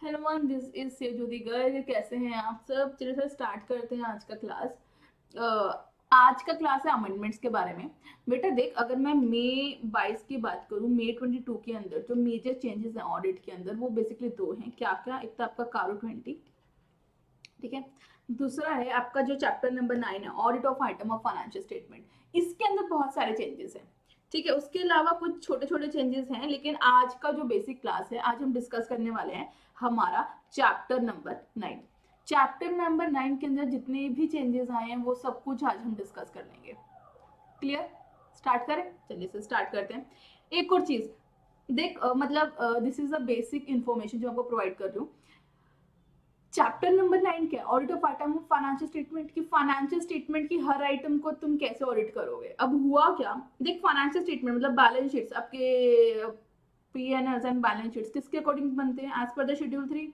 Hello one, this is Sevjyoti Garg. कैसे हैं आप सब? चलिए सर स्टार्ट करते हैं आज का क्लास। आज का क्लास है अमेंडमेंट्स के बारे में। बेटा देख, अगर मैं मई 22 की बात करूं, मई 22 के अंदर जो मेजर चेंजेस हैं ऑडिट के अंदर, वो बेसिकली दो हैं। क्या क्या? एक तो आपका कारो 20, ठीक है। दूसरा है आपका जो चैप्टर नंबर 9 है, audit of item of financial statement. इसके अंदर बहुत सारे चेंजेस हैं, ठीक है। उसके अलावा कुछ छोटे छोटे चेंजेस हैं, लेकिन आज का जो बेसिक क्लास है, आज हम डिस्कस करने वाले हैं हमारा चैप्टर नंबर 9। चैप्टर नंबर 9 के अंदर जितने भी चेंजेस आए हैं वो सब कुछ आज हम डिस्कस कर लेंगे। क्लियर? स्टार्ट करें? चलिए सर स्टार्ट करते हैं। एक और चीज देख, this is a basic information जो आपको प्रोवाइड कर रही हूँ। चैप्टर नंबर 9 क्या है? Audit of item of financial statement की फाइनेंशियल स्टेटमेंट की हर आइटम को तुम कैसे ऑडिट करोगे। अब हुआ क्या, देख फाइनेंशियल स्टेटमेंट मतलब बैलेंस शीट्स, आपके P N and balance sheets किसके अकॉर्डिंग बनते हैं? As per the schedule 3।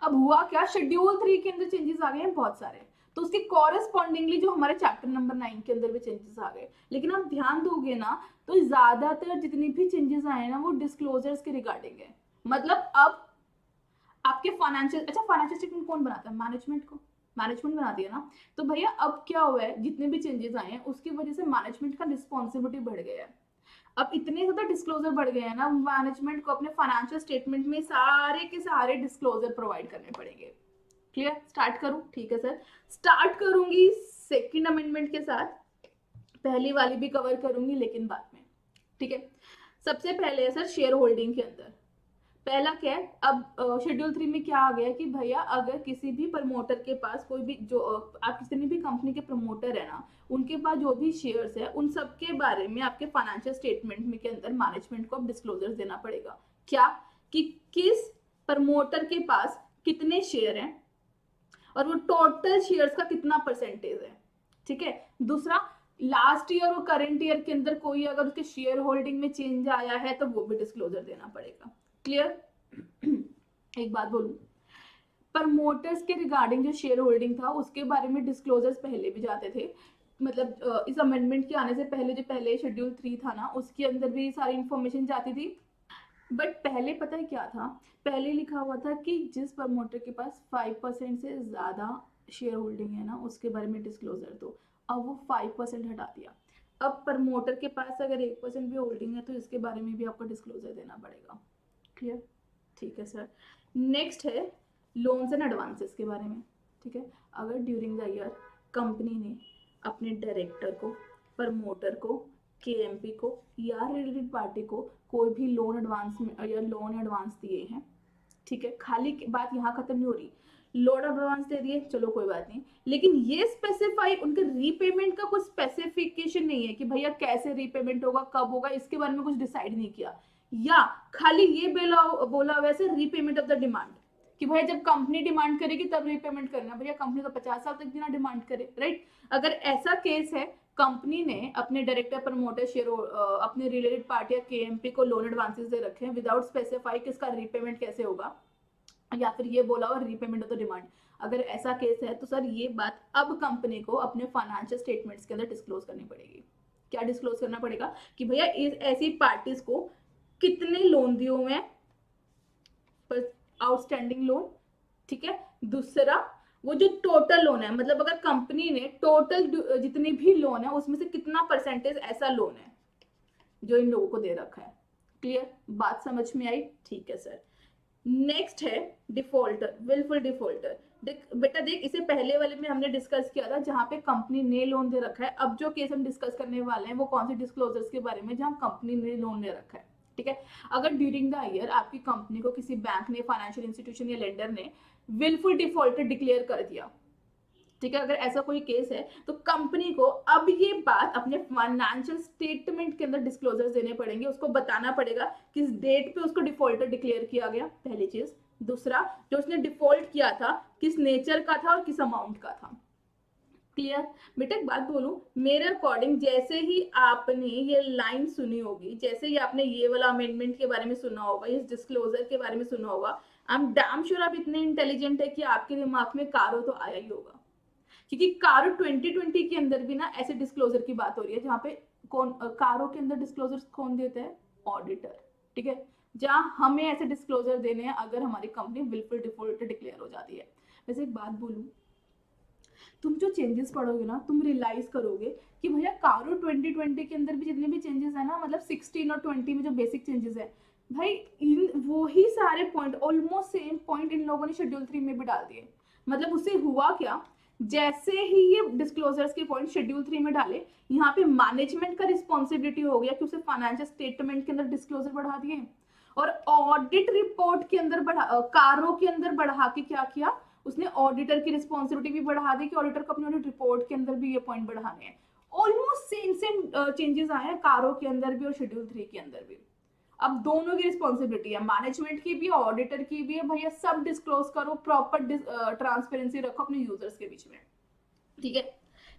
अब हुआ क्या, शेड्यूल 3 के अंदर चेंजेस आ गए हैं बहुत सारे, तो उसके कॉरेस्पॉन्डिंगली जो हमारे चैप्टर नंबर 9 के अंदर भी चेंजेस आ गए। लेकिन आप ध्यान दोगे ना, तो ज्यादातर जितनी भी चेंजेस आए ना वो डिस्क्लोजर्स के रिगार्डिंग है। मतलब अब आपके फाइनेंशियल, अच्छा फाइनेंशियल स्टेटमेंट कौन बनाता है? मैनेजमेंट को, मैनेजमेंट बनाती है ना। तो भैया अब क्या हुआ है, जितने भी चेंजेस आए हैं उसकी वजह से मैनेजमेंट का रिस्पॉन्सिबिलिटी बढ़ गया है। अब इतने ज्यादा डिस्क्लोजर बढ़ गए हैं ना, मैनेजमेंट को अपने फाइनेंशियल स्टेटमेंट में सारे के सारे डिस्क्लोजर प्रोवाइड करने पड़ेंगे। क्लियर? स्टार्ट करूं? ठीक है सर, स्टार्ट करूंगी सेकंड अमेंडमेंट के साथ। पहली वाली भी कवर करूंगी लेकिन बाद में, ठीक है। सबसे पहले है सर शेयर होल्डिंग के अंदर। पहला क्या है, अब शेड्यूल 3 में क्या आ गया कि भैया अगर किसी भी प्रमोटर के पास कोई भी जो आप किसी भी कंपनी के प्रमोटर है ना, उनके पास जो भी शेयर्स है उन सब के बारे में आपके फाइनेंशियल स्टेटमेंट में के अंदर मैनेजमेंट को डिस्क्लोजर देना पड़ेगा। क्या? कि किस प्रमोटर के पास कितने शेयर हैं और वो टोटल शेयर्स का कितना परसेंटेज है, ठीक है। दूसरा, लास्ट ईयर और करंट ईयर के अंदर कोई अगर उसके शेयर होल्डिंग में चेंज आया है तो वो भी डिस्क्लोजर देना पड़ेगा। क्लियर? एक बात बोलूं, प्रमोटर्स के रिगार्डिंग जो शेयर होल्डिंग था उसके बारे में डिस्क्लोजर्स पहले भी जाते थे। मतलब इस अमेंडमेंट के आने से पहले जो पहले शेड्यूल 3 था ना, उसके अंदर भी सारी इंफॉर्मेशन जाती थी। बट पहले पता है क्या था, पहले लिखा हुआ था कि जिस प्रमोटर के पास 5% से ज्यादा शेयर होल्डिंग है ना उसके बारे में डिस्क्लोजर दो। अब वो 5% हटा दिया। अब प्रमोटर के पास अगर 1% भी होल्डिंग है तो इसके बारे में भी आपको डिस्क्लोजर देना पड़ेगा। क्लियर? ठीक है सर। नेक्स्ट है लोन्स एंड एडवांसेस के बारे में, ठीक है। अगर ड्यूरिंग द ईयर कंपनी ने अपने डायरेक्टर को, प्रमोटर को, केएमपी को या रिलेटेड पार्टी को कोई भी लोन एडवांस या लोन एडवांस दिए हैं, ठीक है। खाली बात यहाँ खत्म नहीं हो रही, लोन एडवांस दे दिए चलो कोई बात नहीं, लेकिन ये स्पेसिफाई उनके रीपेमेंट का कुछ स्पेसिफिकेशन नहीं है कि भैया कैसे रीपेमेंट होगा, कब होगा, इसके बारे में कुछ डिसाइड नहीं किया। या खाली ये बोला वैसे रीपेमेंट ऑफ द डिमांड कि भाई जब कंपनी डिमांड करेगी तब रीपेमेंट करना। भैया कंपनी तो 50 साल तक बिना डिमांड करे, राइट। अगर ऐसा केस है, कंपनी ने अपने डायरेक्टर, प्रमोटर, शेयर अपने रिलेटेड पार्टी या केएमपी को लोन एडवांसेस दे रखे हैं विदाउट स्पेसिफाई कि इसका रीपेमेंट कैसे होगा, या फिर ये बोला और रीपेमेंट ऑफ द डिमांड, अगर ऐसा केस है तो सर ये बात अब कंपनी को अपने फाइनेंशियल स्टेटमेंट्स के अंदर डिस्क्लोज करनी पड़ेगी। क्या डिस्क्लोज करना पड़ेगा? कि भैया इस ऐसी पार्टीज को कितने लोन दिए हुए हैं, आउटस्टैंडिंग लोन, ठीक है। दूसरा, वो जो टोटल लोन है, मतलब अगर कंपनी ने टोटल जितने भी लोन है उसमें से कितना परसेंटेज ऐसा लोन है जो इन लोगों को दे रखा है। क्लियर? बात समझ में आई? ठीक है सर। नेक्स्ट है डिफॉल्टर, विलफुल डिफॉल्टर। देख बेटा देख, इसे पहले वाले में हमने डिस्कस किया था जहां पे कंपनी ने लोन दे रखा है। अब जो केस हम डिस्कस करने वाले हैं वो कौन से डिस्क्लोजर्स के बारे में, जहां कंपनी ने लोन ले रखा है, ठीक है। अगर ड्यूरिंग द ईयर आपकी कंपनी को किसी बैंक ने, फाइनेंशियल इंस्टीट्यूशन या लेंडर ने विलफुल डिफॉल्टर डिक्लेयर कर दिया, ठीक है, अगर ऐसा कोई केस है तो कंपनी को अब ये बात अपने फाइनेंशियल स्टेटमेंट के अंदर डिस्क्लोजर्स देने पड़ेंगे। उसको बताना पड़ेगा किस डेट पे उसको डिफॉल्टर डिक्लेयर किया गया, पहली चीज। दूसरा, जो उसने डिफॉल्ट किया था किस नेचर का था और किस अमाउंट का था। क्लियर? बेटा एक बात बोलूं, मेरे अकॉर्डिंग जैसे ही आपने ये लाइन सुनी होगी, जैसे ही आपने ये वाला अमेंडमेंट के बारे में सुना होगा, इस डिस्क्लोजर के बारे में सुना होगा, आई एम डैम श्योर आप इतने इंटेलिजेंट है कि आपके दिमाग में कारो तो आया ही होगा। क्योंकि कारो 2020 के अंदर भी ना ऐसे डिस्क्लोजर की बात हो रही है जहां पे कौन कारो के अंदर डिस्क्लोजर कौन देता है? ऑडिटर, ठीक है। जहां हमें ऐसे डिस्क्लोजर देने हैं अगर हमारी कंपनी विलफुल डिफॉल्ट डिक्लेयर हो जाती है। वैसे एक बात बोलूं, तुम जो चेंजेस पढ़ोगे ना, तुम रियलाइज करोगे कि भैया कारो 2020 के अंदर भी जितने भी चेंजेस है ना, मतलब 16 और 20 में जो बेसिक चेंजेस है भाई, इन वो ही सारे point, almost same point in लोगों ने शेड्यूल 3 में भी डाल दिए। मतलब उससे हुआ क्या, जैसे ही ये डिस्क्लोजर्स के पॉइंट शेड्यूल 3 में डाले, यहाँ पे मैनेजमेंट का रिस्पॉन्सिबिलिटी हो गया कि उसे फाइनेंशियल स्टेटमेंट के अंदर डिस्क्लोजर बढ़ा दिए, और ऑडिट रिपोर्ट के अंदर बढ़ा, कारो के अंदर बढ़ा के क्या किया, उसने ऑडिटर की रिस्पॉन्सिबिलिटी भी बढ़ा दी कि ऑडिटर को अपनी ऑडिट रिपोर्ट के अंदर भी ये पॉइंट बढ़ाने हैं। ऑलमोस्ट सेम सेम चेंजेस आए हैं कारो के अंदर भी और शेड्यूल 3 के अंदर भी। अब दोनों की रिस्पॉन्सिबिलिटी है, मैनेजमेंट की भी ऑडिटर की भी है, भैया सब डिस्क्लोज करो, प्रॉपर ट्रांसपेरेंसी रखो अपने यूजर्स के बीच में, ठीक है।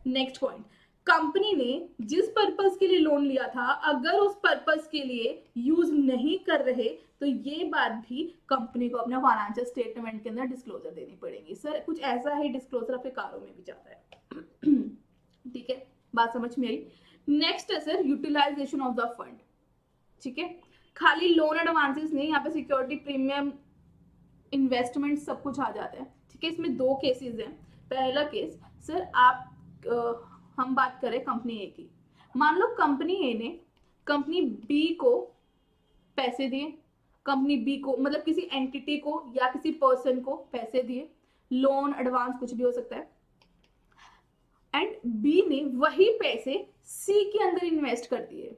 नेक्स्ट पॉइंट, कंपनी ने जिस पर्पस के लिए लोन लिया था अगर उस पर्पस के लिए यूज नहीं कर रहे तो ये बात भी कंपनी को अपना फाइनेंशियल स्टेटमेंट के अंदर डिस्क्लोजर देनी पड़ेगी। सर कुछ ऐसा ही डिस्क्लोजर आपके कारों में भी जाता है, ठीक है, बात समझ में आई। नेक्स्ट है sir utilization of the fund, ठीक है, खाली लोन एडवांसेस नहीं, यहाँ पे सिक्योरिटी प्रीमियम इन्वेस्टमेंट सब कुछ आ जाता है, ठीक है। इसमें दो केसेस हैं। पहला केस, सर आप हम बात करें कंपनी ए की, मान लो कंपनी ए ने कंपनी बी को पैसे दिए, कंपनी बी को मतलब किसी एंटिटी को या किसी पर्सन को पैसे दिए, लोन एडवांस कुछ भी हो सकता है, एंड बी ने वही पैसे सी के अंदर इन्वेस्ट कर दिए।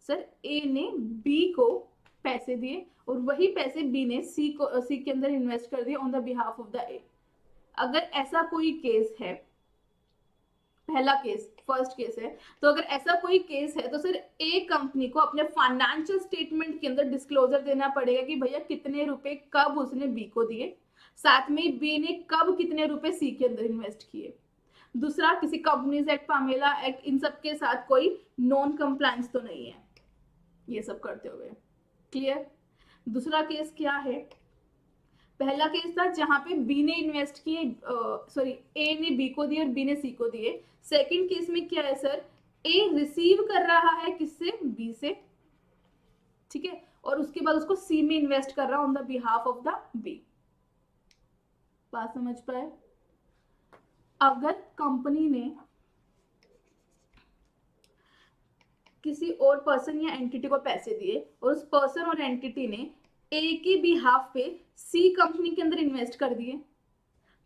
सर ए ने बी को पैसे दिए और वही पैसे बी ने सी के अंदर इन्वेस्ट कर दिए on the behalf of the ए। अगर ऐसा कोई केस है, पहला केस फर्स्ट केस है, तो अगर ऐसा कोई केस है तो सर ए कंपनी को अपने फाइनेंशियल स्टेटमेंट के अंदर डिस्क्लोजर देना पड़ेगा कि भैया कितने रुपए कब उसने बी को दिए, साथ में बी ने कब कितने रुपए सी के अंदर इन्वेस्ट किए। दूसरा, किसी कंपनीज एक्ट, पामेला एक्ट, इन सब के साथ कोई नॉन कंप्लायंस तो नहीं है ये सब करते हुए, क्लियर। दूसरा केस क्या है, पहला केस था जहां पे बी ने इन्वेस्ट किए, सॉरी ए ने बी को दिए और बी ने सी को दिए। सेकंड केस में क्या है सर, ए रिसीव कर रहा है किससे, बी से, ठीक है, और उसके बाद उसको सी में इन्वेस्ट कर रहा है on the behalf of the B. बात समझ पाए। अगर कंपनी ने किसी और पर्सन या एंटिटी को पैसे दिए और उस पर्सन और एंटिटी ने ए के बिहाफ पे सी कंपनी के अंदर इन्वेस्ट कर दिए,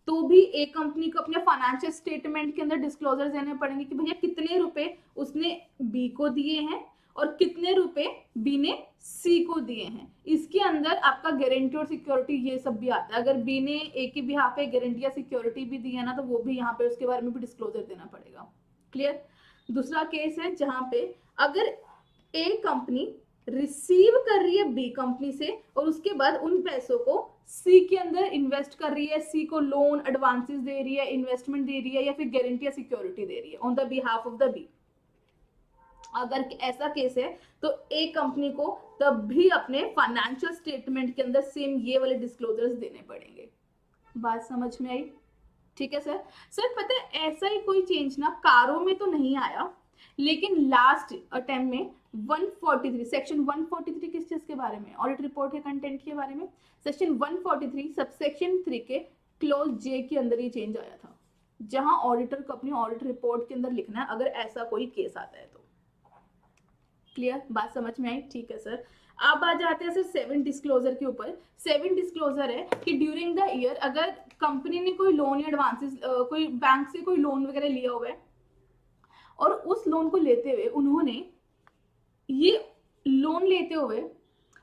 तो भी ए कंपनी को अपने फाइनेंशियल स्टेटमेंट के अंदर डिस्क्लोजर देने पड़ेंगे कि भैया कितने रुपए उसने बी को दिए हैं और कितने रुपए बी ने सी को दिए हैं। इसके अंदर आपका गारंटी और सिक्योरिटी ये सब भी आता है। अगर बी ने ए के बिहाफ पे गारंटी या सिक्योरिटी भी दी है ना, तो वो भी यहाँ पे उसके बारे में भी डिस्क्लोजर देना पड़ेगा, क्लियर। दूसरा केस है जहां पे अगर ए कंपनी रिसीव कर रही है बी कंपनी से और उसके बाद उन पैसों को सी के अंदर इन्वेस्ट कर रही है, सी को लोन एडवांसेस दे रही है, इन्वेस्टमेंट दे रही है या फिर गारंटी या सिक्योरिटी दे रही है on the behalf of the B. अगर ऐसा केस है तो ए कंपनी को तब भी अपने फाइनेंशियल स्टेटमेंट के अंदर सेम ये वाले डिस्क्लोजर्स देने पड़ेंगे। बात समझ में आई, ठीक है सर। सर पता है ऐसा ही कोई चेंज ना कारों में तो नहीं आया, लेकिन लास्ट अटेम्प्ट में 143 सेक्शन 143 किस चीज के बारे में, ऑडिट रिपोर्ट के कंटेंट के बारे में, सेक्शन 143 सबसेक्शन 3 के क्लोज जे के अंदर ये चेंज आया था, जहां ऑडिटर को अपनी ऑडिट रिपोर्ट के अंदर लिखना है अगर ऐसा कोई केस आता है तो, क्लियर। बात समझ में आई, ठीक है सर। अब आ जाते हैं सर 7 डिस्क्लोजर के ऊपर। 7 डिस्क्लोजर है कि ड्यूरिंग द ईयर अगर कंपनी ने कोई लोन या एडवांसेस कोई बैंक से कोई लोन वगैरह लिया हुआ है और उस लोन को लेते हुए उन्होंने ये लोन लेते हुए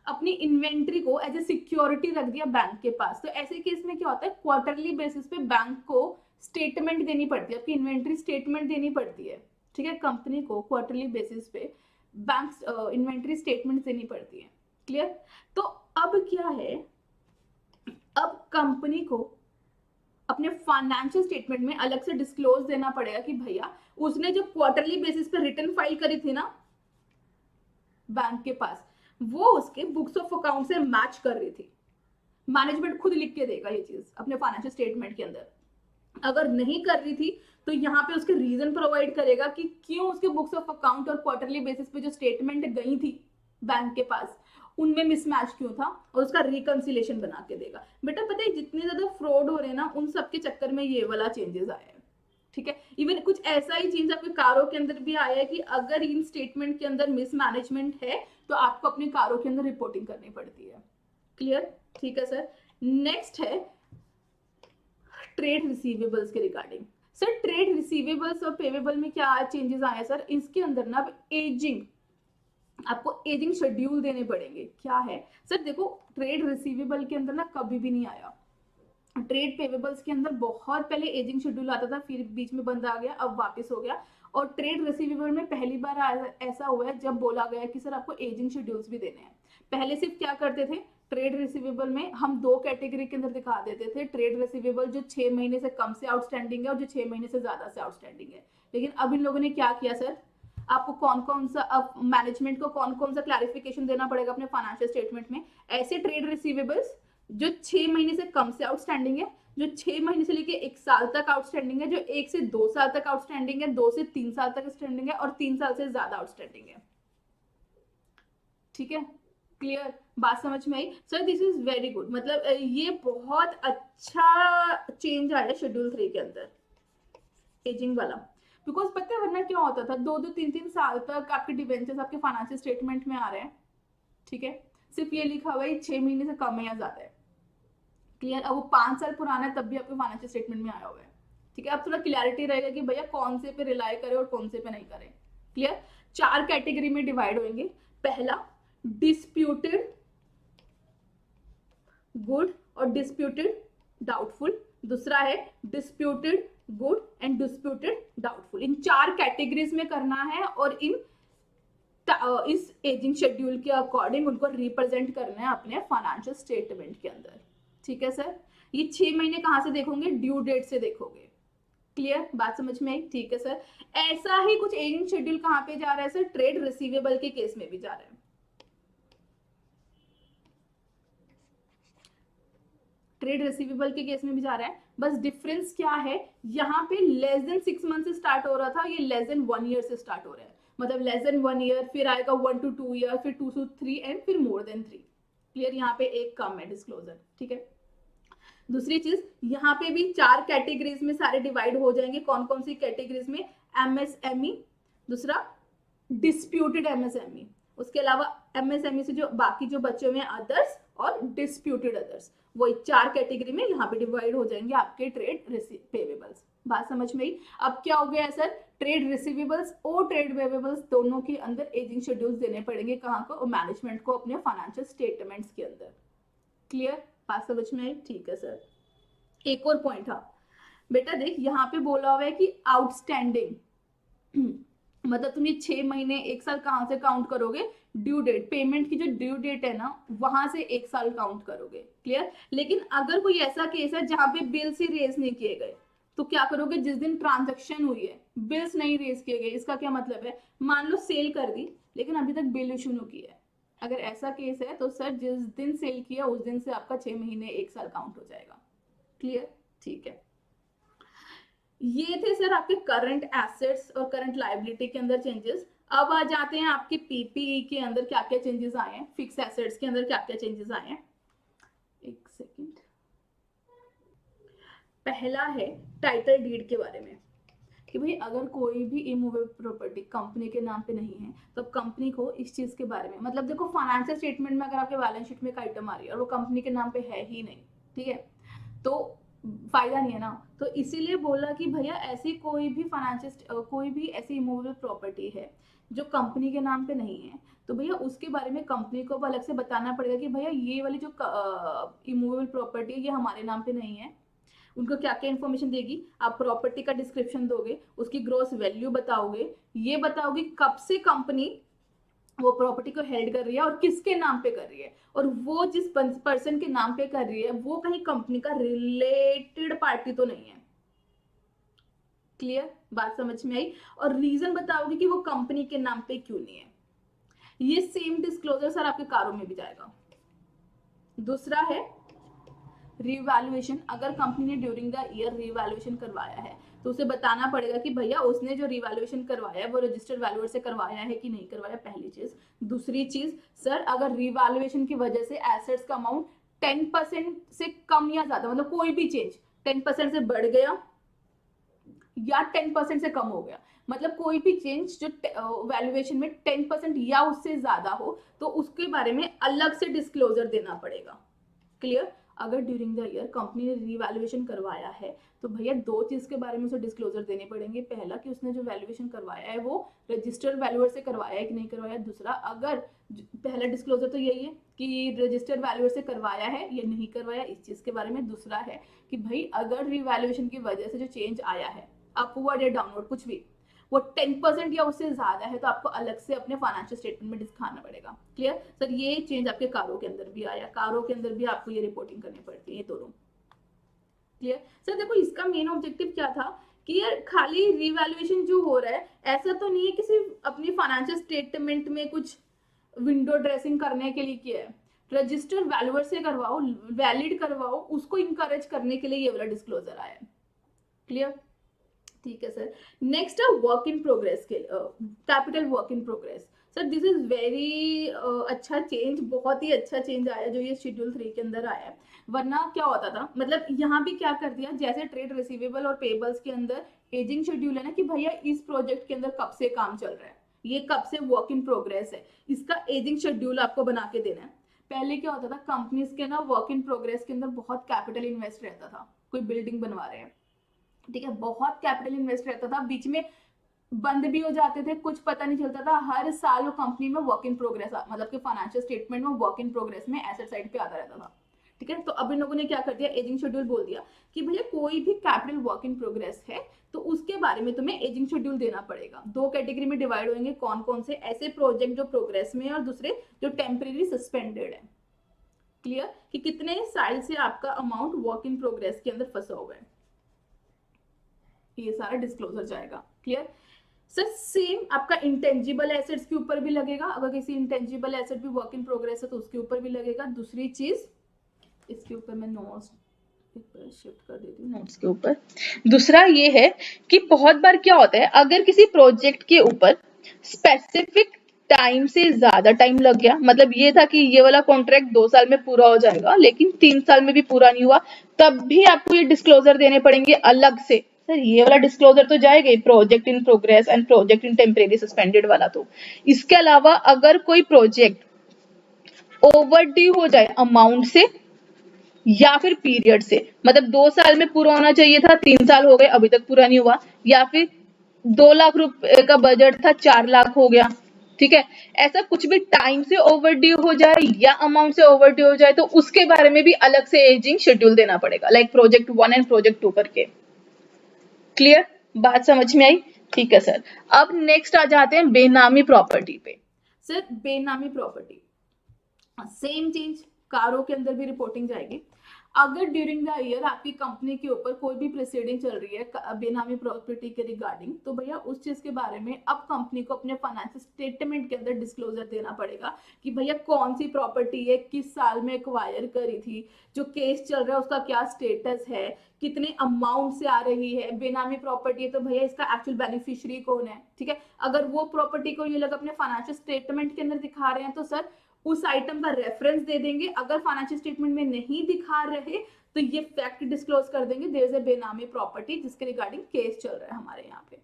अपनी इन्वेंट्री को एज ए सिक्योरिटी रख दिया बैंक के पास, तो ऐसे केस में क्या होता है, क्वार्टरली बेसिस पे बैंक को स्टेटमेंट देनी पड़ती है, आपकी इन्वेंट्री स्टेटमेंट देनी पड़ती है, ठीक है। कंपनी को क्वार्टरली बेसिस पे बैंक इन्वेंट्री स्टेटमेंट देनी पड़ती है, क्लियर। तो अब क्या है, अब कंपनी को अपने फाइनेंशियल स्टेटमेंट में अलग से डिस्क्लोज देना पड़ेगा कि भैया उसने जो क्वार्टरली बेसिस पे रिटर्न फाइल करी थी ना बैंक के पास, वो उसके बुक्स ऑफ अकाउंट से मैच कर रही थी। मैनेजमेंट खुद लिख के देगा ये चीज अपने फाइनेंशियल स्टेटमेंट के अंदर। अगर नहीं कर रही थी तो यहाँ पे उसके रीजन प्रोवाइड करेगा कि क्यों उसके बुक्स ऑफ अकाउंट और क्वार्टरली बेसिस पे जो स्टेटमेंट गई थी बैंक के पास, उनमें मिसमैच क्यों था, और उसका रिकंसिलेशन बना के देगा। बेटा पता है जितने ज्यादा फ्रॉड हो रहे हैं ना, उन सबके चक्कर में ये वाला चेंजेस आया है, ठीक है। इवन कुछ ऐसा ही चेंज आपके कारों के अंदर भी आया है कि अगर इन स्टेटमेंट के अंदर मिसमैनेजमेंट है तो आपको अपनी कारों के अंदर रिपोर्टिंग करनी पड़ती है। क्लियर, ठीक है सर। नेक्स्ट है ट्रेड रिसीवेबल्स के रिगार्डिंग। सर ट्रेड रिसीवेबल्स और पेवेबल में क्या चेंजेस आए सर, इसके अंदर ना अब एजिंग, आपको एजिंग शेड्यूल देने पड़ेंगे। क्या है सर, देखो ट्रेड रिसीवेबल के अंदर ना कभी भी नहीं आया, ट्रेड पेवेबल्स के अंदर बहुत पहले एजिंग शेड्यूल आता था, फिर बीच में बंद आ गया, अब वापस हो गया। और ट्रेड रिसीवेबल में पहली बार ऐसा हुआ है जब बोला गया कि सर आपको एजिंग शेड्यूल्स भी देने हैं। पहले सिर्फ क्या करते थे, ट्रेड रिसीवेबल में हम दो कैटेगरी के अंदर दिखा देते थे, ट्रेड रिसीवेबल जो 6 महीने से कम से आउटस्टैंडिंग है और जो 6 महीने से ज्यादा से आउटस्टैंडिंग है। लेकिन अब इन लोगों ने क्या किया सर, आपको कौन कौन सा, अब मैनेजमेंट को कौन कौन सा क्लैरिफिकेशन देना पड़ेगा अपने फाइनेंशियल स्टेटमेंट में, ऐसे ट्रेड रिसीवेबल्स जो 6 महीने से कम से आउटस्टैंडिंग है, जो 6 महीने से लेके 1 साल तक आउटस्टैंडिंग है, जो 1 से 2 साल तक आउटस्टैंडिंग है, 2 से 3 साल तक आउटस्टैंडिंग है, और 3 साल से ज्यादा आउटस्टैंडिंग है। ठीक है, क्लियर, बात समझ में आई sir. This is very good, मतलब ये बहुत अच्छा चेंज आया शेड्यूल 3 के अंदर, एजिंग वाला। बिकॉज पता है वरना क्या होता था, 2-2, 3-3 साल तक आपके डिवेंचर्स आपके फाइनेंशियल स्टेटमेंट में आ रहे हैं, ठीक है, सिर्फ ये लिखा हुआ है 6 महीने से कम है या ज्यादा है। क्लियर, अब वो 5 साल पुराना है तब भी आपके फाइनेंशियल स्टेटमेंट में आया हुआ है, ठीक है। अब थोड़ा क्लियरिटी रहेगा कि भैया कौन से पे रिलाई करे और कौन से पे नहीं करे। क्लियर, 4 कैटेगरी में डिवाइड होंगे। पहला डिस्प्यूटेड गुड और डिस्प्यूटेड डाउटफुल, दूसरा है disputed good and disputed doubtful. In 4 categories में करना है और इस एजिंग शेड्यूल के अकॉर्डिंग उनको रिप्रेजेंट करना है अपने फाइनेंशियल स्टेटमेंट के अंदर, ठीक है सर। ये 6 महीने कहां से देखोगे, ड्यू डेट से देखोगे। क्लियर, बात समझ में आई, ठीक है सर। ऐसा ही कुछ एजिंग शेड्यूल कहां पे जा रहा है सर, ट्रेड रिसीवेबल के केस में भी जा रहा है। ट्रेड रिसीवेबल के केस में भी जा रहा है, बस डिफरेंस क्या है, यहाँ पे लेस देन 6 मंथ से स्टार्ट हो रहा था, ये लेस देन 1 ईयर से स्टार्ट हो रहा है। मतलब लेस देन 1 ईयर, फिर आएगा 1 to 2 ईयर, फिर 2 to 3 एंड फिर मोर देन 3। क्लियर, यहाँ पे एक कम है डिस्क्लोजर, ठीक है। दूसरी चीज, यहाँ पे भी 4 कैटेगरीज में सारे डिवाइड हो जाएंगे। कौन कौन सी कैटेगरीज में, एमएसएमई, दूसरा डिस्प्यूटेड एमएसएमई, उसके अलावा एमएसएमई से जो बाकी जो बचे हुए हैं अदर्स, और डिस्प्यूटेड अदर्स, वो 4 कैटेगरी में यहाँ पे डिवाइड हो जाएंगे आपके ट्रेड पेवेबल्स। बात समझ में आई। अब क्या हो गया है सर, ट्रेड रिसीवेबल्स और ट्रेड पेवेबल्स दोनों के अंदर एजिंग शेड्यूल्स देने पड़ेंगे, कहाँ को, मैनेजमेंट को अपने फाइनेंशियल स्टेटमेंट्स के अंदर। क्लियर, बात समझ में आई, ठीक है सर। एक और पॉइंट था बेटा, देख यहाँ पे बोला हुआ है कि आउटस्टैंडिंग मतलब तुम ये 6 महीने 1 साल कहाँ से काउंट करोगे, ड्यू डेट, पेमेंट की जो ड्यू डेट है ना वहां से 1 साल काउंट करोगे। क्लियर, लेकिन अगर कोई ऐसा केस है जहां पे बिल्स ही रेज नहीं किए गए, तो क्या करोगे, जिस दिन ट्रांजैक्शन हुई है बिल्स नहीं रेज किए गए, इसका क्या मतलब है, मान लो सेल कर दी लेकिन अभी तक बिल इशू नहीं किया है, अगर ऐसा केस है तो सर जिस दिन सेल किया उस दिन से आपका 6 महीने 1 साल काउंट हो जाएगा। क्लियर, ठीक है। ये थे सर आपके करंट एसेट्स और करंट लायबिलिटी के अंदर चेंजेस। अब आ जाते हैं आपके पीपीई के अंदर क्या क्या चेंजेस आए हैं, फिक्स एसेट्स के अंदर क्या क्या चेंजेस आए हैं। एक सेकंड, पहला है टाइटल डीड के बारे में, कि भाई अगर कोई भी इमूवेबल प्रॉपर्टी कंपनी के नाम पे नहीं है तो कंपनी को इस चीज के बारे में, मतलब देखो फाइनेंशियल स्टेटमेंट में अगर आपके बैलेंस शीट में एक आइटम आ रही है और वो कंपनी के नाम पे है ही नहीं, ठीक है, तो फायदा नहीं है ना। तो इसीलिए बोला कि भैया ऐसी कोई भी फाइनेंशियल कोई भी ऐसी इमूवेबल प्रॉपर्टी है जो कंपनी के नाम पे नहीं है, तो भैया उसके बारे में कंपनी को अलग से बताना पड़ेगा कि भैया ये वाली जो इमूवेबल प्रॉपर्टी है ये हमारे नाम पे नहीं है। उनको क्या क्या इन्फॉर्मेशन देगी, आप प्रॉपर्टी का डिस्क्रिप्शन दोगे, उसकी ग्रॉस वैल्यू बताओगे, ये बताओगे कब से कंपनी वो प्रॉपर्टी को हेल्ड कर रही है और किसके नाम पे कर रही है, और वो जिस पर्सन के नाम पे कर रही है वो कहीं कंपनी का रिलेटेड पार्टी तो नहीं है। क्लियर, बात समझ में आई। और रीजन बताओगे कि वो कंपनी के नाम पे क्यों नहीं है। ये सेम डिस्क्लोजर सर आपके कारों में भी जाएगा। दूसरा है रिवैल्यूएशन, अगर कंपनी ने ड्यूरिंग द ईयर रिवैल्यूएशन करवाया है तो उसे बताना पड़ेगा कि भैया उसने जो रिवैल्यूएशन करवाया है वो रजिस्टर्ड वैल्यूअर से करवाया है कि नहीं करवाया, पहली चीज। दूसरी चीज, सर अगर रिवैल्यूएशन की वजह से एसेट्स का अमाउंट 10% से कम या ज्यादा, मतलब कोई भी चेंज 10% से बढ़ गया या 10% से कम हो गया, मतलब कोई भी चेंज जो वैल्यूएशन में 10% या उससे ज्यादा हो, तो उसके बारे में अलग से डिस्क्लोजर देना पड़ेगा। क्लियर? अगर ड्यूरिंग द ईयर कंपनी ने रिवैल्यूएशन करवाया है तो भैया दो चीज के बारे में उसे डिस्क्लोजर देने पड़ेंगे। पहला कि उसने जो वैल्यूएशन करवाया है वो रजिस्टर्ड वैल्यूअर से करवाया है कि नहीं करवाया। दूसरा, अगर पहला डिस्क्लोजर तो यही है कि रजिस्टर्ड वैल्यूअर से करवाया है या नहीं करवाया, इस चीज के बारे में। दूसरा है कि भाई अगर रिवैल्यूएशन की वजह से जो चेंज आया है, अपवर्ड या डाउनवर्ड कुछ भी, वो 10% या उससे ज्यादा है, तो आपको अलग से अपने फाइनेंशियल स्टेटमेंट में दिखाना पड़ेगा। क्लियर? सर ये चेंज आपके कारों के अंदर भी आया, कारों के अंदर भी आपको ये रिपोर्टिंग करनी पड़ती है, ये दोनों। क्लियर? सर देखो इसका मेन ऑब्जेक्टिव क्या था कि यार खाली रिवैल्यूएशन जो हो रहा है ऐसा तो नहीं है कि सिर्फ अपनी फाइनेंशियल स्टेटमेंट में कुछ विंडो ड्रेसिंग करने के लिए किया है। रजिस्टर वैल्यूअर से करवाओ, वैलिड करवाओ, उसको इंकरेज करने के लिए ये वाला डिस्क्लोजर आया है। क्लियर? ठीक है सर। नेक्स्ट है वर्क इन प्रोग्रेस के capital work in progress. Sir this is very अच्छा चेंज, बहुत ही अच्छा चेंज आया जो ये शेड्यूल 3 के अंदर आया है। वरना क्या होता था, मतलब यहाँ भी क्या कर दिया, जैसे ट्रेड रिसीवेबल और पेबल्स के अंदर एजिंग शेड्यूल है ना कि भैया इस प्रोजेक्ट के अंदर कब से काम चल रहा है, ये कब से वर्क इन प्रोग्रेस है, इसका एजिंग शेड्यूल आपको बना के देना है। पहले क्या होता था, कंपनीज के ना वर्क इन प्रोग्रेस के अंदर बहुत कैपिटल इन्वेस्ट रहता था। कोई बिल्डिंग बनवा रहे हैं, ठीक है, बहुत कैपिटल इन्वेस्ट रहता था, बीच में बंद भी हो जाते थे, कुछ पता नहीं चलता था। हर साल वो कंपनी में वर्क इन प्रोग्रेस, मतलब कि फाइनेंशियल स्टेटमेंट में वर्क इन प्रोग्रेस में एसेट साइड पे आता रहता था। ठीक है, तो अब इन लोगों ने क्या कर दिया, एजिंग शेड्यूल बोल दिया कि भैया कोई भी कैपिटल वर्क इन प्रोग्रेस है तो उसके बारे में तुम्हें एजिंग शेड्यूल देना पड़ेगा। दो कैटेगरी में डिवाइड होंगे, कौन कौन से, ऐसे प्रोजेक्ट जो प्रोग्रेस में है और दूसरे जो टेम्परेरी सस्पेंडेड है। क्लियर? कि कितने साल से आपका अमाउंट वर्क इन प्रोग्रेस के अंदर फंसा हुआ है, ये सारा डिस्क्लोजर जाएगा। क्लियर? सर सेम आपका इंटेंजिबल एसेट्स के ऊपर भी लगेगा, अगर किसी इंटेंजिबल एसेट भी वर्क इन प्रोग्रेस है तो उसके ऊपर भी लगेगा। दूसरी चीज, इसके ऊपर मैं नोट्स शिफ्ट कर देती हूँ, नोट्स के ऊपर। दूसरा ये है कि बहुत बार क्या होता है, अगर किसी प्रोजेक्ट के ऊपर स्पेसिफिक टाइम से ज्यादा टाइम लग गया, मतलब ये था कि ये वाला कॉन्ट्रैक्ट 2 साल में पूरा हो जाएगा लेकिन 3 साल में भी पूरा नहीं हुआ, तब भी आपको ये डिस्क्लोजर देने पड़ेंगे अलग से। सर ये वाला डिस्क्लोजर तो जाएगा ही, project in progress and project in temporary suspended वाला। तो इसके अलावा अगर कोई प्रोजेक्ट ओवरड्यू हो जाए अमाउंट से या फिर पीरियड से, मतलब 2 साल में पूरा होना चाहिए था, 3 साल हो गए अभी तक पूरा नहीं हुआ, या फिर 2 लाख रुपए का बजट था 4 लाख हो गया, ठीक है, ऐसा कुछ भी टाइम से ओवरड्यू हो जाए या अमाउंट से ओवरड्यू हो जाए तो उसके बारे में भी अलग से एजिंग शेड्यूल देना पड़ेगा, लाइक प्रोजेक्ट 1 एंड प्रोजेक्ट 2 करके। क्लियर? बात समझ में आई? ठीक है सर। अब नेक्स्ट आ जाते हैं बेनामी प्रॉपर्टी पे। सर बेनामी प्रॉपर्टी सेम चेंज, कारों के अंदर भी रिपोर्टिंग जाएगी। अगर ड्यूरिंग द ईयर आपकी कंपनी के ऊपर कोई भी प्रोसीडिंग चल रही है बेनामी प्रॉपर्टी के रिगार्डिंग, तो भैया उस चीज के बारे में अब कंपनी को अपने फाइनेंशियल स्टेटमेंट के अंदर डिस्क्लोजर देना पड़ेगा कि भैया कौन सी प्रॉपर्टी है, किस साल में एक्वायर करी थी, जो केस चल रहा है उसका क्या स्टेटस है, कितने अमाउंट से आ रही है। बेनामी प्रॉपर्टी है तो भैया इसका एक्चुअल बेनिफिशियरी कौन है, ठीक है। अगर वो प्रॉपर्टी को ये लोग अपने फाइनेंशियल स्टेटमेंट के अंदर दिखा रहे हैं तो सर उस आइटम का रेफरेंस दे देंगे। अगर फाइनेंशियल स्टेटमेंट में नहीं दिखा रहे तो ये फैक्ट डिस्क्लोज कर देंगे, देयर इज अ बेनामी प्रॉपर्टी जिसके रिगार्डिंग केस चल रहा है हमारे यहाँ पे।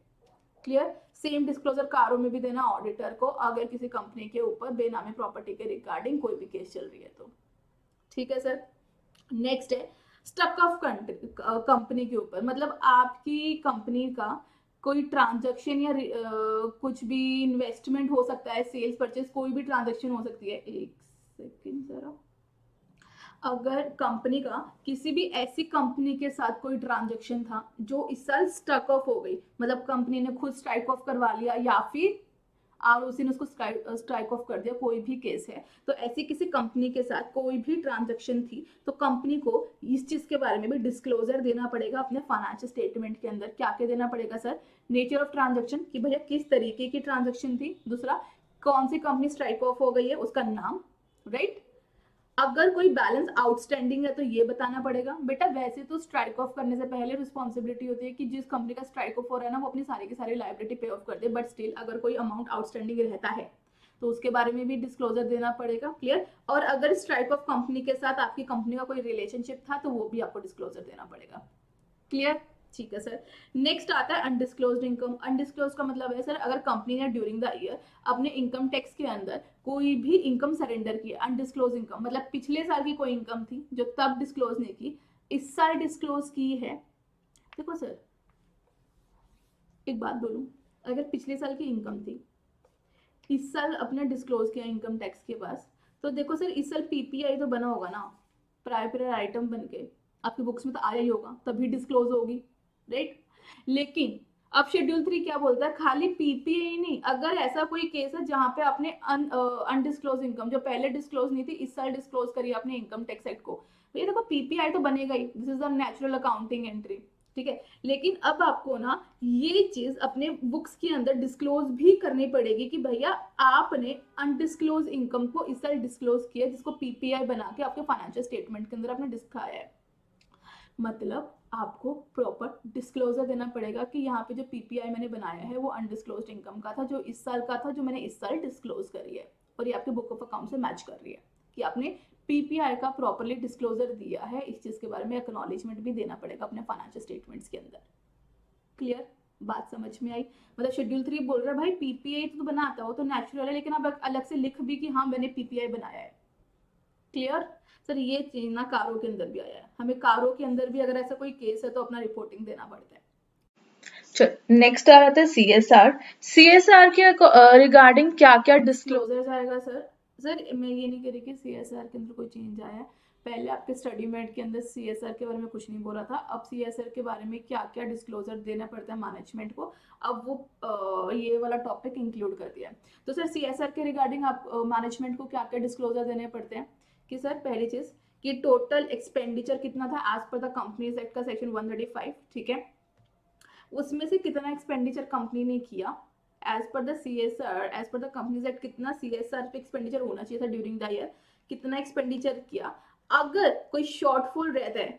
क्लियर? सेम डिस्क्लोजर कारों में भी देना ऑडिटर को, अगर किसी कंपनी के ऊपर बेनामी प्रॉपर्टी के रिगार्डिंग कोई भी केस चल रही है तो। ठीक है सर। नेक्स्ट है स्टक ऑफ कंपनी के ऊपर, मतलब आपकी कंपनी का कोई ट्रांजैक्शन या कुछ भी इन्वेस्टमेंट हो सकता है, सेल्स परचेज कोई भी ट्रांजैक्शन हो सकती है। एक सेकंड जरा, अगर कंपनी का किसी भी ऐसी कंपनी के साथ कोई ट्रांजैक्शन था जो इस साल स्टक ऑफ हो गई, मतलब कंपनी ने खुद स्ट्राइक ऑफ करवा लिया या फिर आरओसी ने उसको स्ट्राइक ऑफ कर दिया, कोई भी केस है, तो ऐसी किसी कंपनी के साथ कोई भी ट्रांजैक्शन थी तो कंपनी को इस चीज के बारे में भी डिस्क्लोजर देना पड़ेगा अपने फाइनेंशियल स्टेटमेंट के अंदर। क्या क्या देना पड़ेगा सर? नेचर ऑफ ट्रांजैक्शन कि भैया किस तरीके की ट्रांजैक्शन थी, दूसरा कौन सी कंपनी स्ट्राइक ऑफ हो गई है उसका नाम, राइट, अगर कोई बैलेंस आउटस्टैंडिंग है तो ये बताना पड़ेगा। बेटा वैसे तो स्ट्राइक ऑफ करने से पहले रिस्पॉन्सिबिलिटी होती है कि जिस कंपनी का स्ट्राइक ऑफ हो रहा है ना वो अपनी सारी की सारी लायबिलिटी पे ऑफ कर दे, बट स्टिल अगर कोई अमाउंट आउटस्टैंडिंग रहता है तो उसके बारे में भी डिस्क्लोजर देना पड़ेगा। क्लियर? और अगर स्ट्राइक ऑफ कंपनी के साथ आपकी कंपनी का कोई रिलेशनशिप था तो वो भी आपको डिस्क्लोजर देना पड़ेगा। क्लियर? ठीक है सर। नेक्स्ट आता है अनडिस्क्लोज्ड इनकम। अनडिस्क्लोज का मतलब है सर अगर कंपनी ने ड्यूरिंग द ईयर अपने इनकम टैक्स के अंदर कोई भी इनकम सरेंडर की, अनडिस्क्लोज इनकम मतलब पिछले साल की कोई इनकम थी जो तब डिस्क्लोज नहीं की, इस साल डिस्क्लोज की है। देखो सर एक बात बोलूं, अगर पिछले साल की इनकम थी इस साल अपने डिस्क्लोज किया इनकम टैक्स के पास, तो देखो सर इस साल पीपीआई तो बना होगा ना, प्रायर पीरियड आइटम बन के आपकी बुक्स में तो आया ही होगा, तभी डिस्क्लोज होगी, राइट? लेकिन अब शेड्यूल 3 क्या बोलता है, खाली पीपीआई नहीं, अगर ऐसा कोई केस है जहां पे आपने अनडिस्क्लोज इनकम जो पहले डिस्क्लोज नहीं थी इस साल डिस्क्लोज करी आपने इनकम टैक्स एक्ट को, तो ये देखो पीपीआई तो बनेगा ही, this is the natural accounting entry. ठीक है, लेकिन अब आपको ना ये चीज अपने बुक्स के अंदर डिस्क्लोज भी करनी पड़ेगी कि भैया आपने अनडिस्क्लोज इनकम को इस साल डिस्क्लोज किया, जिसको पीपीआई बना के आपके फाइनेंशियल स्टेटमेंट के अंदर आपने दिखाया है। मतलब आपको प्रॉपर डिस्क्लोजर देना पड़ेगा कि यहाँ पे जो पीपीआई मैंने बनाया है वो अनडिस्क्लोज्ड इनकम का था, जो इस साल का था, जो मैंने इस साल डिस्क्लोज करी है, और ये आपके बुक ऑफ अकाउंट से मैच कर रही है कि आपने पीपीआई का प्रॉपरली डिस्क्लोजर दिया है। इस चीज के बारे में एक्नॉलेजमेंट भी देना पड़ेगा अपने फाइनेंशियल स्टेटमेंट्स के अंदर। क्लियर? बात समझ में आई? मतलब शेड्यूल 3 बोल रहा है भाई पीपीआई तो बनाता है वो तो नेचुरल है, लेकिन अब अलग से लिख भी कि हाँ मैंने पीपीआई बनाया है। क्लियर? सर ये चीज ना कारों के अंदर भी आया है, हमें कारों के अंदर भी अगर ऐसा कोई केस है तो अपना रिपोर्टिंग देना पड़ता है। चलो नेक्स्ट आ रहा था सीएसआर। सीएसआर के रिगार्डिंग क्या क्या डिस्क्लोज डिस्क्लोजर जाएगा सर। सर मैं ये नहीं कह रही कि सीएसआर के अंदर कोई चेंज आया है, पहले आपके स्टडी मेट के अंदर सीएसआर के बारे में कुछ नहीं बोला था, अब सीएसआर के बारे में क्या क्या डिस्क्लोजर देना पड़ता है मैनेजमेंट को, अब वो ये वाला टॉपिक इंक्लूड कर दिया है। तो सर सीएसआर के रिगार्डिंग आप मैनेजमेंट को क्या क्या डिस्क्लोजर देने पड़ते हैं कि सर पहली चीज कि टोटल एक्सपेंडिचर कितना था as per the companies act का सेक्शन 135, ठीक है, उसमें से कितना एक्सपेंडिचर कंपनी ने किया as per the CSR, as per the companies act कितना सीएसआर पे एक्सपेंडिचर होना चाहिए था ड्यूरिंग द ईयर, कितना एक्सपेंडिचर किया, अगर कोई शॉर्टफॉल रहता है,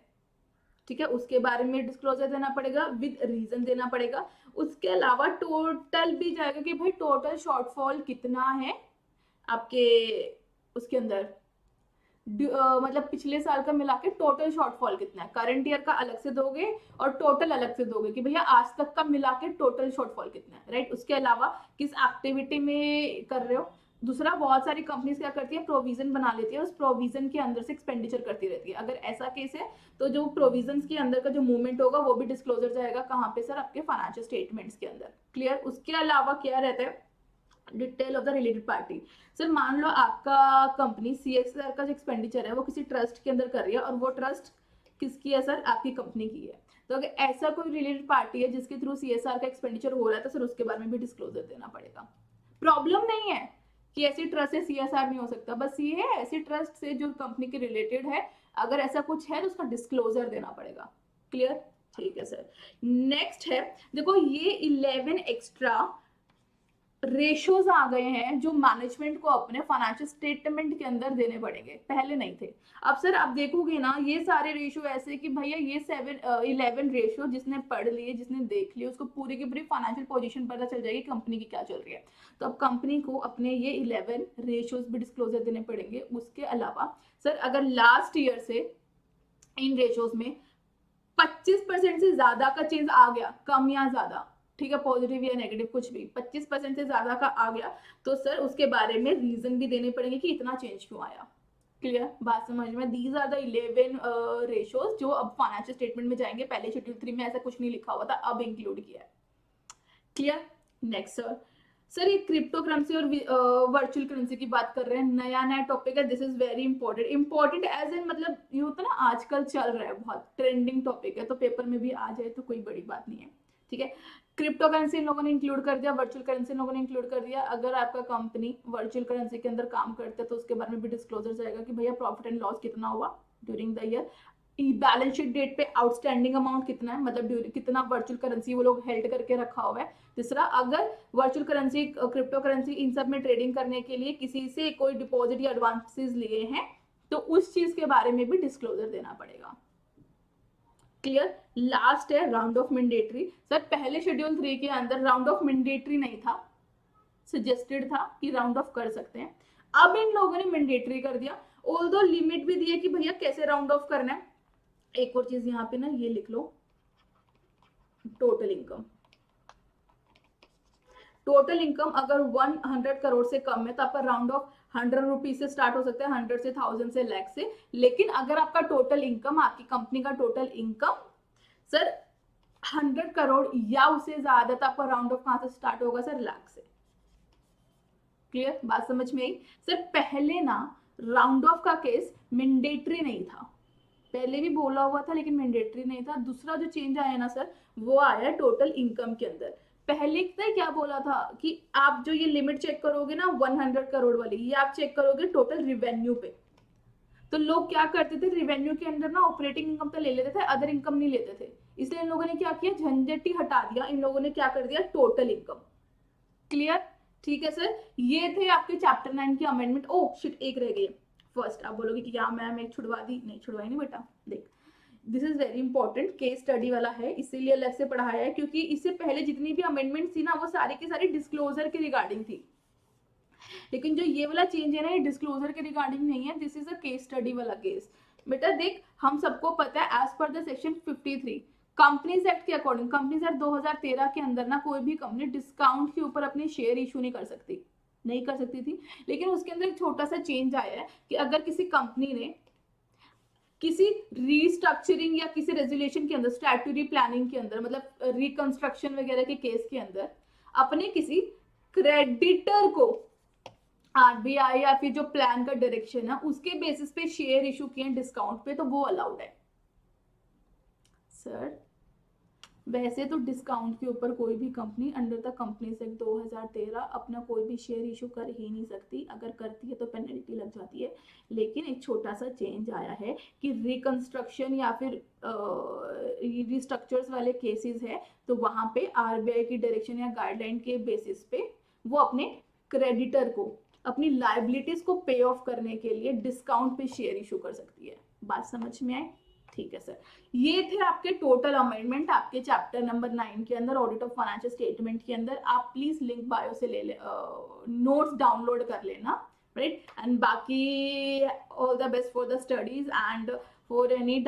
ठीक है, उसके बारे में डिस्क्लोजर देना पड़ेगा, विद रीजन देना पड़ेगा। उसके अलावा टोटल भी जाएगा कि भाई टोटल शॉर्टफॉल कितना है आपके उसके अंदर, मतलब पिछले साल का मिला के टोटल शॉर्टफॉल कितना है, करंट ईयर का अलग से दोगे और टोटल अलग से दोगे कि भैया आज तक का मिला के टोटल शॉर्टफॉल कितना है, राइट? उसके अलावा किस एक्टिविटी में कर रहे हो। दूसरा, बहुत सारी कंपनीज क्या करती है, प्रोविजन बना लेती है, उस प्रोविजन के अंदर से एक्सपेंडिचर करती रहती है। अगर ऐसा केस है तो जो प्रोविजन के अंदर का जो मूवमेंट होगा वो भी डिस्क्लोजर जाएगा कहाँ पे सर, आपके फाइनेंशियल स्टेटमेंट्स के अंदर। क्लियर? उसके अलावा क्या रहता है, detail of the related party. Sir मान लो आपका कंपनी सीएसआर का जो एक्सपेंडिचर है वो किसी ट्रस्ट के अंदर कर रही है और वो ट्रस्ट किसकी है सर, आपकी कंपनी की है, तो अगर ऐसा कोई रिलेटेड पार्टी है जिसके थ्रू सीएसआर का एक्सपेंडिचर हो रहा है तो सर उसके बारे में भी डिस्क्लोजर देना पड़ेगा। प्रॉब्लम नहीं है कि ऐसी ट्रस्ट से सीएसआर नहीं हो सकता, बस ये है ऐसी ट्रस्ट से जो कंपनी के रिलेटेड है, अगर ऐसा कुछ है तो उसका डिस्क्लोजर देना पड़ेगा। क्लियर? ठीक है सर। नेक्स्ट है, देखो ये 11 एक्स्ट्रा रेशोज आ गए हैं जो मैनेजमेंट को अपने फाइनेंशियल स्टेटमेंट के अंदर देने पड़ेंगे, पहले नहीं थे। अब सर आप देखोगे ना ये सारे रेशो ऐसे कि भैया ये 11 रेशो जिसने पढ़ लिए, जिसने देख लिए, उसको पूरी की पूरी फाइनेंशियल पोजीशन पता चल जाएगी कंपनी की क्या चल रही है। तो अब कंपनी को अपने ये 11 रेशोज भी डिस्क्लोजर देने पड़ेंगे। उसके अलावा सर अगर लास्ट ईयर से इन रेशोज में 25% से ज्यादा का चेंज आ गया, कम या ज्यादा, ठीक है, पॉजिटिव या नेगेटिव कुछ भी, 25% से ज्यादा का आ गया तो सर उसके बारे में रीजन भी देने पड़ेंगे कि इतना चेंज क्यों आया। क्लियर? बात समझ में? दीज आर द 11 रेशोज जो अब फाइनेंशियल स्टेटमेंट में जाएंगे, पहले शेड्यूल 3 में ऐसा कुछ नहीं लिखा हुआ था, अब इंक्लूड किया है। क्लियर? नेक्स्ट सर ये क्रिप्टो करेंसी और वर्चुअल करेंसी की बात कर रहे हैं, नया नया टॉपिक है, this is very important. Important as in मतलब ये होता है ना आजकल चल रहा है, बहुत ट्रेंडिंग टॉपिक है, तो पेपर में भी आ जाए तो कोई बड़ी बात नहीं है। ठीक है, क्रिप्टो करेंसी इन लोगों ने इंक्लूड कर दिया, वर्चुअल करेंसी इन लोगों ने इंक्लूड कर दिया। अगर आपका कंपनी वर्चुअल करेंसी के अंदर काम करता है तो उसके बारे में भी डिस्क्लोजर जाएगा कि भैया प्रॉफिट एंड लॉस कितना हुआ during the year, balance sheet date पे आउटस्टैंडिंग अमाउंट कितना है, मतलब कितना वर्चुअल करेंसी वो लोग हेल्ड करके रखा हुआ है। तीसरा, अगर virtual currency crypto currency in सब में ट्रेडिंग करने के लिए किसी से कोई डिपॉजिट या एडवांसेस लिए हैं तो उस चीज के बारे में भी डिस्क्लोजर देना पड़ेगा। क्लियर। लास्ट है राउंड ऑफ मैंडेटरी। सर पहले शेड्यूल 3 के अंदर राउंड ऑफ मैंडेटरी नहीं था, सजेस्टेड था कि राउंड ऑफ कर सकते हैं, अब इन लोगों ने मैंडेटरी कर दिया, ऑल्दो लिमिट भी दी है कि भैया कैसे राउंड ऑफ करना है। एक और चीज यहाँ पे ना ये लिख लो, टोटल इनकम। टोटल इनकम अगर 100 करोड़ से कम है तो आपका राउंड ऑफ 100 रुपीज से स्टार्ट हो सकता है, 100 से 1000 से लाख से। लेकिन अगर आपका टोटल इनकम, आपकी कंपनी का टोटल इनकम सर 100 करोड़ या उससे ज्यादा, तो आपका राउंड ऑफ कहां से स्टार्ट होगा सर? लाख से। क्लियर, बात समझ में आई? सर पहले ना राउंड ऑफ का केस मैंडेटरी नहीं था, पहले भी बोला हुआ था लेकिन मैंडेटरी नहीं था। दूसरा जो चेंज आया ना सर, वो आया टोटल इनकम के अंदर। पहले क्या बोला था कि आप जो ये लिमिट चेक करोगे ना 100 करोड़ वाली, ये आप चेक करोगे टोटल रिवेन्यू पे। तो लोग क्या करते थे, रिवेन्यू के अंदर ना ऑपरेटिंग इनकम तो ले लेते थे, अदर इनकम नहीं लेते थे। इसलिए इन लोगों ने क्या किया, झंझट ही हटा दिया, इन लोगों ने क्या कर दिया, टोटल इनकम। क्लियर, ठीक है सर। ये थे आपके चैप्टर 9 की अमेंडमेंट। ओ शिट, एक रह गई फर्स्ट। आप बोलोगे कि क्या मैम एक छुड़वा दी? नहीं छुड़वाई नहीं बेटा। देख, this is very important, case study वाला है, इसीलिए अलग से पढ़ाया है, क्योंकि इससे पहले जितनी भी अमेंडमेंट थी ना वो सारी की सारी डिस्क्लोजर के रिगार्डिंग थी। लेकिन जो ये वाला चेंज है ना, ये डिस्क्लोजर के रिगार्डिंग नहीं है, this is a case study वाला केस। बेटा देख, हम सबको पता है as per the section 53 companies act के अकॉर्डिंग, कंपनीज एक्ट 2013 के अंदर ना कोई भी कंपनी डिस्काउंट के ऊपर अपने शेयर इशू नहीं कर सकती, नहीं कर सकती थी। लेकिन उसके अंदर एक छोटा सा चेंज आया है कि अगर किसी कंपनी ने किसी रीस्ट्रक्चरिंग या किसी रेजोल्यूशन के अंदर, स्टैट्यूटरी प्लानिंग के अंदर, मतलब रिकंस्ट्रक्शन वगैरह के केस के अंदर अपने किसी क्रेडिटर को आरबीआई या फिर जो प्लान का डायरेक्शन है उसके बेसिस पे शेयर इशू किए डिस्काउंट पे, तो वो अलाउड है सर। वैसे तो डिस्काउंट के ऊपर कोई भी company under the companies act 2013 अपना कोई भी शेयर इशू कर ही नहीं सकती, अगर करती है तो पेनल्टी लग जाती है। लेकिन एक छोटा सा चेंज आया है कि रिकंस्ट्रक्शन या फिर रिस्ट्रक्चर्स वाले केसेस है, तो वहां पे आरबीआई की डायरेक्शन या गाइडलाइन के बेसिस पे वो अपने क्रेडिटर को अपनी लाइबिलिटीज को पे ऑफ करने के लिए डिस्काउंट पे शेयर इशू कर सकती है। बात समझ में आए? ठीक है सर। ये थे आपके टोटल अमेंडमेंट आपके चैप्टर नंबर 9 के अंदर, ऑडिट ऑफ फाइनेंशियल स्टेटमेंट के अंदर। आप प्लीज लिंक बायो से ले ले, नोट्स डाउनलोड कर लेना, राइट। एंड बाकी all the best for the studies and for any